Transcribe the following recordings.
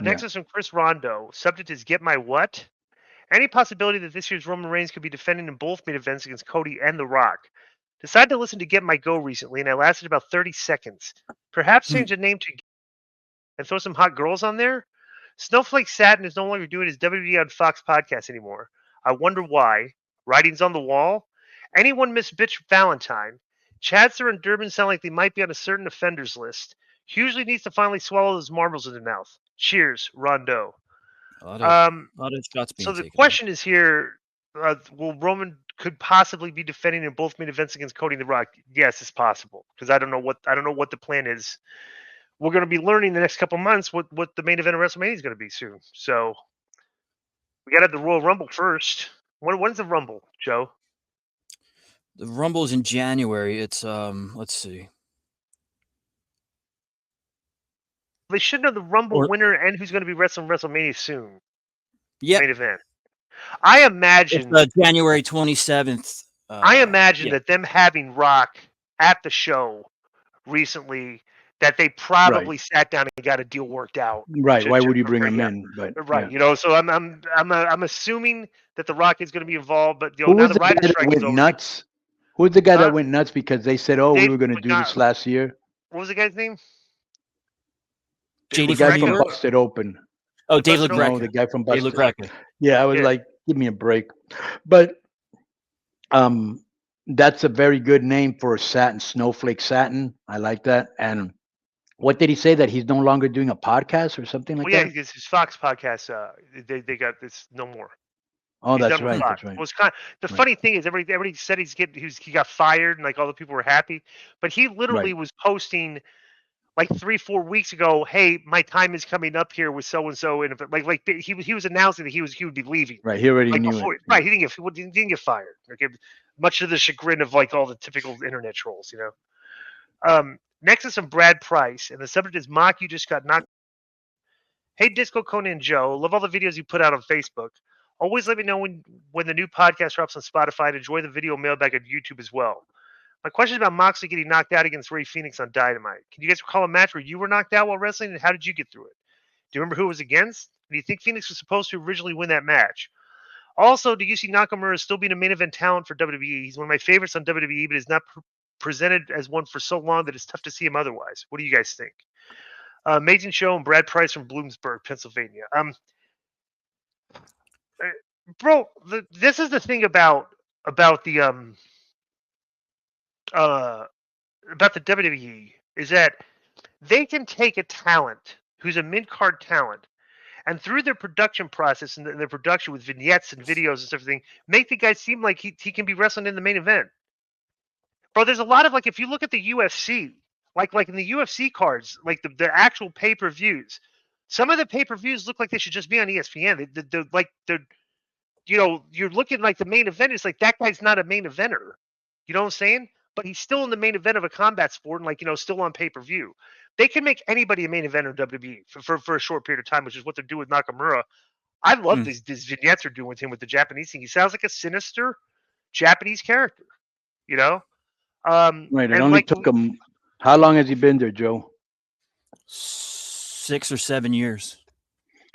Next is from Chris Rondo. Subject is Get My What? Any possibility that this year's Roman Reigns could be defending in both main events against Cody and The Rock? Decided to listen to Get My Go recently, and I lasted about 30 seconds. Perhaps change the name to and throw some hot girls on there? Snowflake Satin is no longer doing his WWE on Fox podcast anymore. I wonder why. Writings on the wall? Anyone miss Bitch Valentine? Chadster and Durbin sound like they might be on a certain offenders list. Hughley needs to finally swallow those marbles in his mouth. Cheers, Rondo. A lot of shots being So the taken. question is here: will Roman could possibly be defending in both main events against Cody and The Rock? Yes, it's possible because I don't know what the plan is. We're going to be learning the next couple months what the main event of WrestleMania is going to be soon. So we got to have the Royal Rumble first. When's the Rumble, Joe? The Rumble's in January. It's let's see. They should know the Rumble winner and who's going to be wrestling WrestleMania soon. Yeah, main event. I imagine it's, January 27th. I imagine that them having Rock at the show recently, that they probably sat down and got a deal worked out. Right. Why would you bring him in? But right. You know, so I'm assuming that The Rock is going to be involved. But who now was the writer strike went is over. nuts? Who was the guy that went nuts because they said, "Oh, we were going to do this last year"? What was the guy's name? JD guy from Busted Open. Oh, Dave LaGreca. No, the guy from Busted. Dave LaGreca. Yeah, I was like, give me a break. But that's a very good name for a Satin, Snowflake Satin. I like that. And what did he say, that he's no longer doing a podcast or something like that? Yeah, his Fox podcast. They got this no more. Oh, he's that's right. That's right. It was the funny thing is everybody said he got fired and like all the people were happy, but he literally was posting like 3-4 weeks ago, hey, my time is coming up here with so and so, and like he was announcing that he would be leaving. Right, he already knew it. Right, he didn't get fired. Okay, much to the chagrin of like all the typical internet trolls, you know. Next is some Brad Price, and the subject is Mock. You just got knocked. Hey, Disco Conan Joe, love all the videos you put out on Facebook. Always let me know when the new podcast drops on Spotify, and enjoy the video mailbag on YouTube as well. My question is about Moxley getting knocked out against Ray Phoenix on Dynamite. Can you guys recall a match where you were knocked out while wrestling, and how did you get through it? Do you remember who it was against? Do you think Phoenix was supposed to originally win that match? Also, do you see Nakamura still being a main event talent for WWE? He's one of my favorites on WWE, but is not presented as one for so long that it's tough to see him otherwise. What do you guys think? Amazing show, and Brad Price from Bloomsburg, Pennsylvania. Bro, this is the thing about the WWE is that they can take a talent who's a mid-card talent and through their production process and their production with vignettes and videos and everything, make the guy seem like he can be wrestling in the main event. Bro, there's a lot of, like, if you look at the UFC, like in the UFC cards, like the actual pay-per-views, some of the pay-per-views look like they should just be on ESPN. They're you know, you're looking like the main event. It's like, that guy's not a main eventer. You know what I'm saying? But he's still in the main event of a combat sport and, like, you know, still on pay-per-view. They can make anybody a main eventer in WWE for a short period of time, which is what they're doing with Nakamura. I love these vignettes they're doing with him with the Japanese thing. He sounds like a sinister Japanese character, you know? Right. It only took him. How long has he been there, Joe? 6 or 7 years.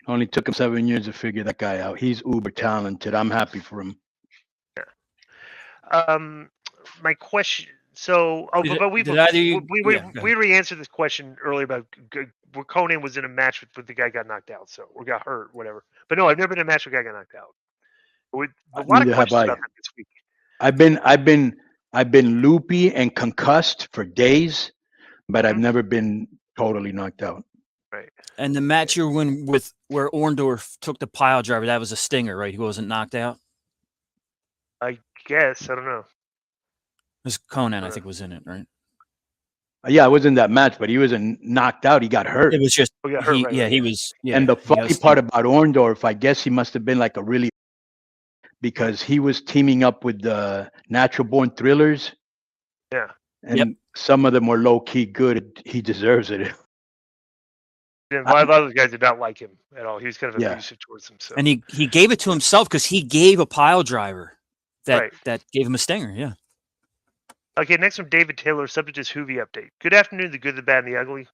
Only took him 7 years to figure that guy out. He's uber talented. I'm happy for him. Yeah. My question. So, we already answered this question earlier about where Conan was in a match with the guy got knocked out, or got hurt, whatever. But no, I've never been in a match where the guy got knocked out. A lot of questions about that this week. I've been loopy and concussed for days, but I've never been totally knocked out. Right. And the match you were in with where Orndorff took the pile driver, that was a stinger, right? He wasn't knocked out? I guess. I don't know. It was Conan, I think, was in it, right? Yeah, it was in that match, but he wasn't knocked out. He got hurt. It was just, he was. Yeah, and the funny part about Orndorff, I guess he must have been like a really, because he was teaming up with the Natural Born Thrillers. Yeah. And some of them were low key good. He deserves it. And a lot of those guys did not like him at all. He was kind of abusive towards him. So. And he gave it to himself because he gave a pile driver that gave him a stinger. Yeah. Okay, next from David Taylor. Subject is Hooie update. Good afternoon, the good, the bad, and the ugly.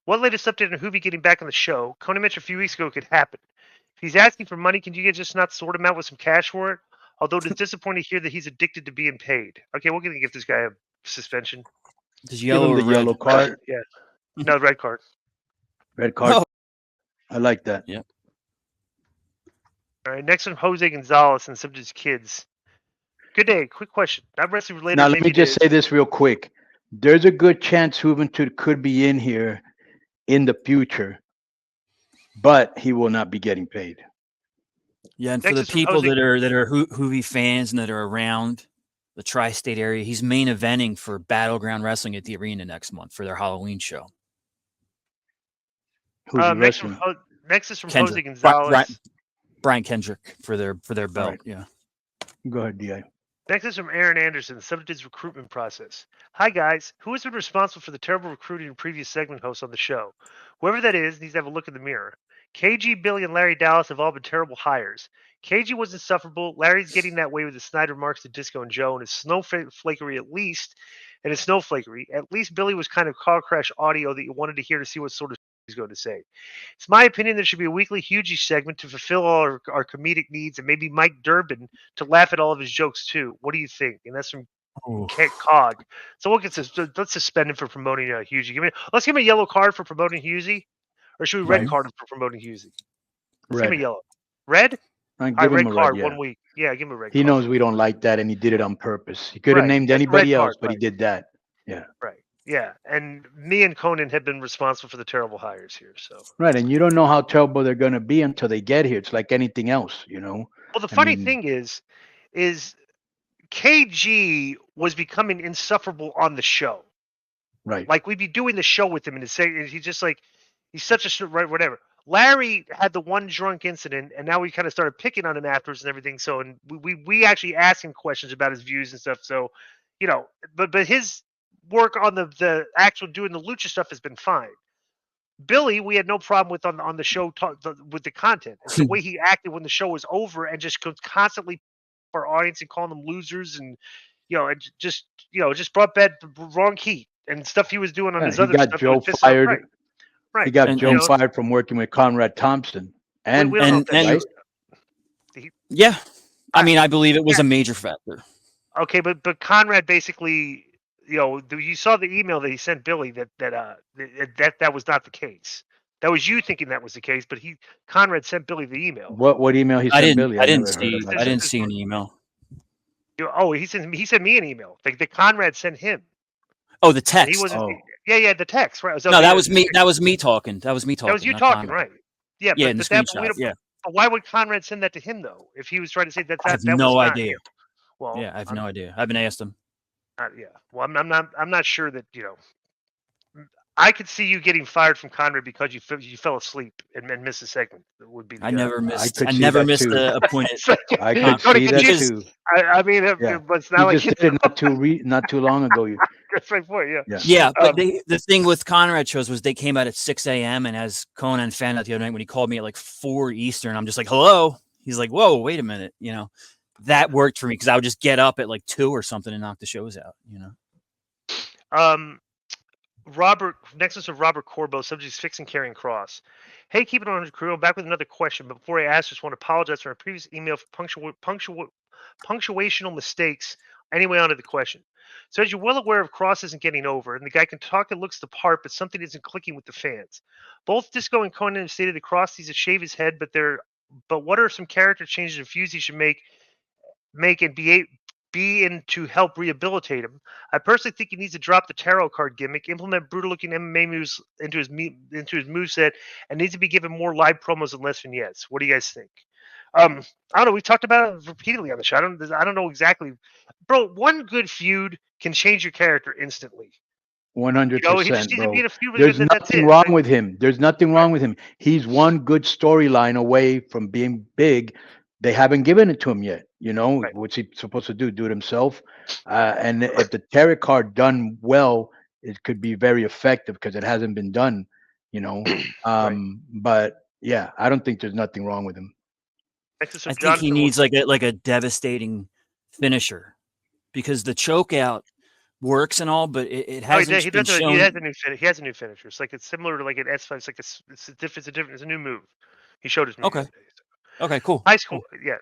What latest update on Hooie getting back on the show? Conan mentioned a few weeks ago it could happen. If he's asking for money, can you guys just not sort him out with some cash for it? Although it's disappointing to hear that he's addicted to being paid. Okay, we're going to give this guy a suspension. Does Give yellow him or the red? yellow card. Yeah. No, red card. Red card. Oh. I like that. Yeah. All right, next one, Jose Gonzalez and some of his kids. Good day. Quick question. Not wrestling related. Now, let maybe me it just is. say this real quick. There's a good chance Juventud could be in here in the future, but he will not be getting paid. Yeah, and Next for the is from people Jose- that are Hooie fans and that are around the tri-state area, he's main eventing for Battleground Wrestling at the arena next month for their Halloween show. Who's he next, wrestling? next is from Kendrick. Jose Gonzalez. Brian Kendrick for their belt. right. Yeah. Go ahead, Di. Next is from Aaron Anderson, the subject is recruitment process. Hi, guys. Who has been responsible for the terrible recruiting of previous segment hosts on the show? Whoever that is needs to have a look in the mirror. KG, Billy, and Larry Dallas have all been terrible hires. KG was insufferable. Larry's getting that way with his snide remarks to Disco and Joe and his snowflakery at least. And his snowflakery. At least Billy was kind of car crash audio that you wanted to hear to see what sort of he's going to say. It's my opinion there should be a weekly Hugie segment to fulfill all our comedic needs and maybe Mike Durbin to laugh at all of his jokes too. What do you think? And that's from Cog. So let's suspend him for promoting Hugie. Let's give him a yellow card for promoting Hugie. Or should we red card him for promoting Hugie? Let's give him a yellow. Red? Give red him a card red, 1 week. Yeah, give him a red He card. knows we don't like that, and he did it on purpose. He could have named anybody else, but he did that. Yeah. Right. Yeah. And me and Conan have been responsible for the terrible hires here. So Right, and you don't know how terrible they're going to be until they get here. It's like anything else, you know. Well, the funny thing is KG was becoming insufferable on the show. Right. Like we'd be doing the show with him, and he's just like he's such a whatever. Larry had the one drunk incident, and now we kind of started picking on him afterwards and everything. So, and we actually asked him questions about his views and stuff. So, you know, but his work on the actual doing the lucha stuff has been fine. Billy, we had no problem with on the show with the content. It's the way he acted when the show was over and just constantly for our audience and calling them losers and just brought back the wrong heat and stuff he was doing on his other stuff. He got Joe fired. Right. He got Joe fired from working with Conrad Thompson. And yeah, I mean, I believe it was a major factor. Okay, but Conrad basically, you saw the email that he sent Billy that was not the case. That was you thinking that was the case, but Conrad sent Billy the email. What email he sent Billy? I didn't see an email. He sent me an email. The Conrad sent him. Oh, the text. He wasn't. Yeah, the text. Right. No, that was me. That was me talking. That was me talking. That was you talking, Conrad. Right? Yeah. Yeah, in the screenshot. Yeah. But why would Conrad send that to him though? If he was trying to say that, I have no idea. Well, yeah, I have no idea. I haven't asked him. Yeah. Well, I'm not sure that I could see you getting fired from Conrad because you fell asleep and missed a segment. That would be. I never missed a appointed. I could see that too. I mean, it's not you just did it not too long ago. That's my point. Yeah. Yeah, but the thing with Conrad shows was they came out at 6 a.m. and as Conan found out the other night when he called me at like 4 Eastern, I'm just like, hello. He's like, whoa, wait a minute. That worked for me because I would just get up at like 2 or something and knock the shows out. Next is Robert Corbo, subject's fixing Karrion Kross. Hey, keep it on the crew. I'm back with another question, but before I ask, just want to apologize for my previous email for punctuational mistakes. Anyway, on to the question. So as you're well aware of, Kross isn't getting over, and the guy can talk and looks the part, but something isn't clicking with the fans. Both Disco and Conan have stated that Kross needs to shave his head, but what are some character changes and feuds he should make and be in to help rehabilitate him? I personally think he needs to drop the tarot card gimmick, implement brutal-looking MMA moves into his moveset, and needs to be given more live promos and less vignettes. What do you guys think? I don't know. We've talked about it repeatedly on the show. I don't know exactly, bro. One good feud can change your character instantly. 100%, bro. There's nothing wrong with him. There's nothing wrong with him. He's one good storyline away from being big. They haven't given it to him yet. What's he supposed to do? Do it himself? And if the tarot card done well, it could be very effective because it hasn't been done. But yeah, I don't think there's nothing wrong with him. I think he needs like a devastating finisher because the choke out works and all, but it hasn't he been does. shown. He has a new finisher. It's like it's similar to like an S5. It's like it's a new move. He showed his move. Okay. Okay, cool. High school, yeah.